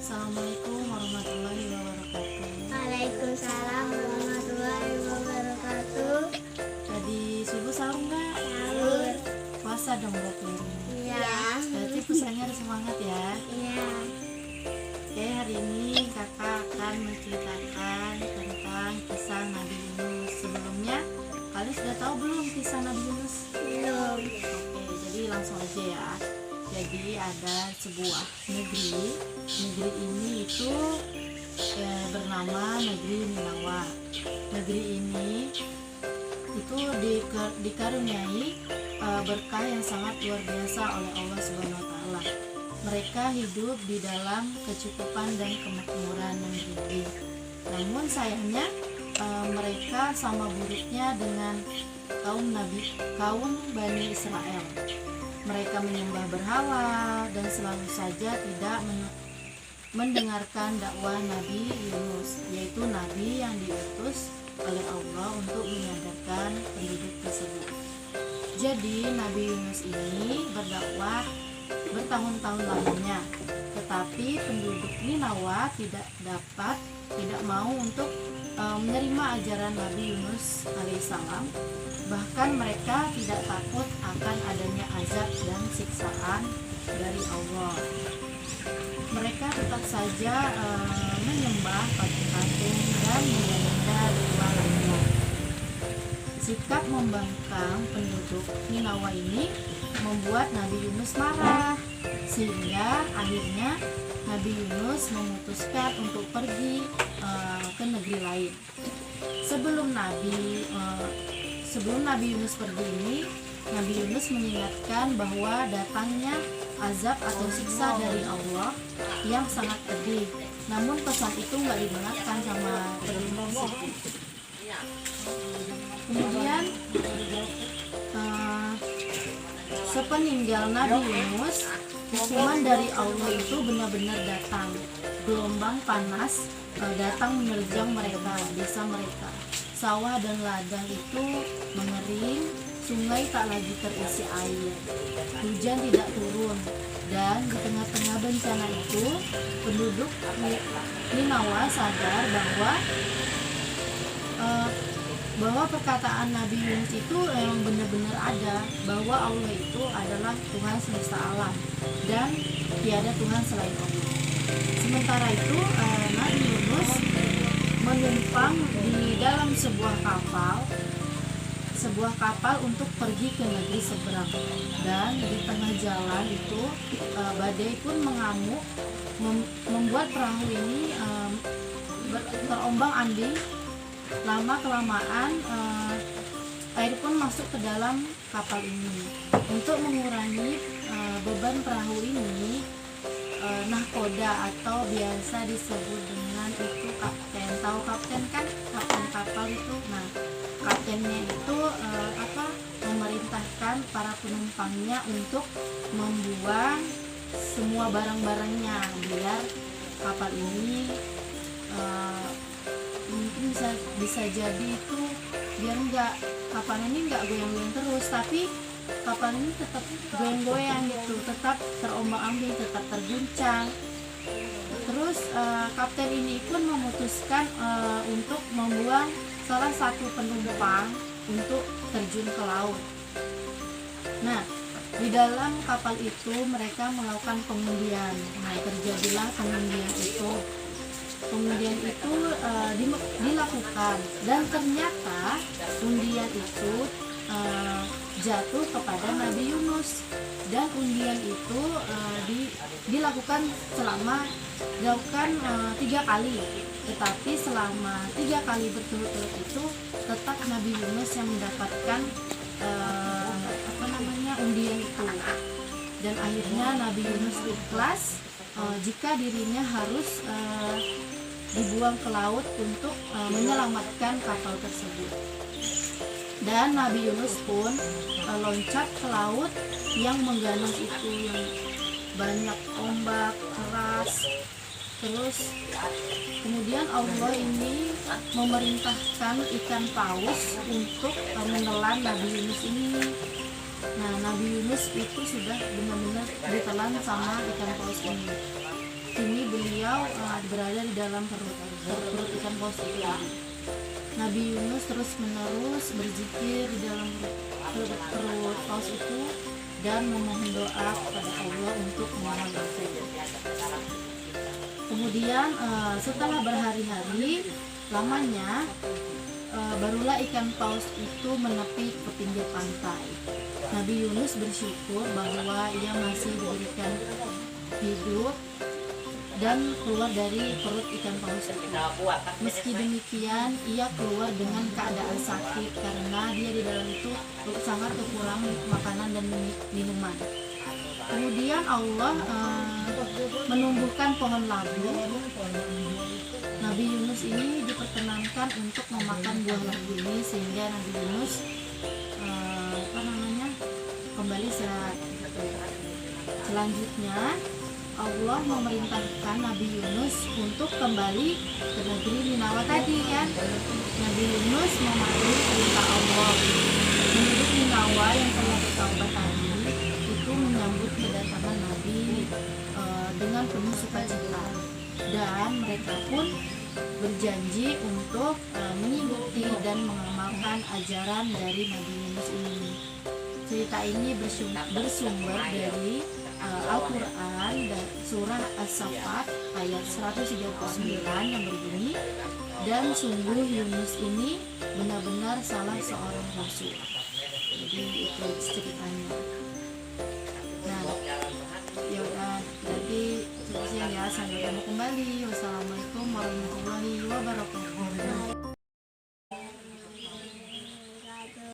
Assalamualaikum warahmatullahi wabarakatuh. Waalaikumsalam warahmatullahi wabarakatuh. Tadi subuh sahur nggak? Sahur. Puasa dong berarti ini. Iya. Berarti puasanya harus semangat ya. Iya. Oke, hari ini kakak akan menceritakan tentang kisah Nabi Yunus. Sebelumnya, kalian sudah tahu belum kisah Nabi Yunus? Belum. Oke, jadi langsung aja ya. Jadi ada sebuah negeri ini itu bernama negeri Ninawa. Negeri ini itu dikaruniai berkah yang sangat luar biasa oleh Allah Subhanahu wa taala. Mereka hidup di dalam kecukupan dan kemakmuran yang tinggi. Namun sayangnya mereka sama buruknya dengan kaum Bani Israel. Mereka menyembah berhala dan selalu saja tidak mendengarkan dakwah Nabi Yunus, yaitu nabi yang diutus oleh Allah untuk menyadarkan penduduk tersebut. Jadi Nabi Yunus ini berdakwah bertahun-tahun lamanya, tetapi penduduk Ninawa tidak mau untuk menerima ajaran Nabi Yunus alaihissalam. Bahkan mereka tidak takut akan adanya azab dan siksaan dari Allah. Mereka tetap saja menyembah patung-patung dan menyembah dewa lainnya. Sikap membangkang penduduk Ninawa ini membuat Nabi Yunus marah, sehingga akhirnya Nabi Yunus memutuskan untuk pergi ke negeri lain. Sebelum Nabi Yunus pergi ini, Nabi Yunus mengingatkan bahwa datangnya azab atau siksa dari Allah yang sangat pedih. Namun pesan itu nggak didengarkan sama penduduk situ. Kemudian sepeninggal Nabi Yunus, hukuman dari Allah itu benar-benar datang. Gelombang panas datang menerjang desa mereka. Sawah dan ladang itu mengering, sungai tak lagi terisi air, hujan tidak turun, dan di tengah-tengah bencana itu penduduk Ninawa sadar bahwa perkataan Nabi Yunus itu yang benar-benar ada, bahwa Allah itu adalah Tuhan semesta alam dan tiada Tuhan selain Allah. Sementara itu Nabi Yunus menumpang di dalam sebuah kapal untuk pergi ke negeri seberang, dan di tengah jalan itu badai pun mengamuk, membuat perahu ini terombang-ambing. Lama kelamaan air pun masuk ke dalam kapal ini. Untuk mengurangi beban perahu ini, nahkoda atau biasa disebut dengan itu kapten. Tahu kapten kan? Kapten kapal itu. Nah, kaptennya itu memerintahkan para penumpangnya untuk membuang semua barang-barangnya biar kapal ini mungkin bisa jadi itu biar kapal ini nggak goyang-goyang terus, tapi kapal ini tetap goyang-goyang gitu, tetap terombang-ambing, tetap terguncang. Terus kapten ini pun memutuskan untuk membuang salah satu penumpang untuk terjun ke laut. Nah, di dalam kapal itu mereka melakukan pengundian. Nah, terjadilah pengundian itu. Pengundian itu dilakukan, dan ternyata undian itu jatuh kepada Nabi Yunus, dan undian itu dilakukan 3 kali, tetapi selama 3 kali berturut-turut itu tetap Nabi Yunus yang mendapatkan undian itu, dan akhirnya Nabi Yunus ikhlas jika dirinya harus dibuang ke laut untuk menyelamatkan kapal tersebut. Dan Nabi Yunus pun loncat ke laut yang mengganas itu, yang banyak ombak keras. Terus kemudian Allah ini memerintahkan ikan paus untuk menelan Nabi Yunus ini. Nah, Nabi Yunus itu sudah benar-benar ditelan sama ikan paus ini. kini beliau berada di dalam perut ikan paus itu. Nabi Yunus terus menerus berzikir di dalam perut paus itu dan memohon doa kepada Allah untuk menyelamatkannya. Kemudian setelah berhari-hari lamanya barulah ikan paus itu menepi ke pinggir pantai. Nabi Yunus bersyukur bahwa ia masih diberikan hidup dan keluar dari perut ikan paus itu. Meski demikian, ia keluar dengan keadaan sakit karena dia di dalam itu sangat kekurangan makanan dan minuman. Kemudian Allah menumbuhkan pohon labu. Nabi Yunus ini diperkenankan untuk memakan buah labu ini sehingga Nabi Yunus kembali sehat. Selanjutnya Allah memerintahkan Nabi Yunus untuk kembali ke negeri Ninawa tadi kan. Nabi Yunus mematuhi perintah Allah. Penduduk Ninawa yang telah bertaubat tadi itu menyambut kedatangan Nabi dengan penuh sukacita, dan mereka pun berjanji untuk mengikuti dan mengamalkan ajaran dari Nabi Yunus ini. Cerita ini bersumber dari Al-Quran dan surah As-Saffat ayat 139 yang berbunyi, dan sungguh Yunus ini benar-benar salah seorang rasul. Jadi itu ceritanya. Nah, ya udah, jadi sekian ya, sampai ketemu kembali. Wassalamualaikum warahmatullahi wabarakatuh.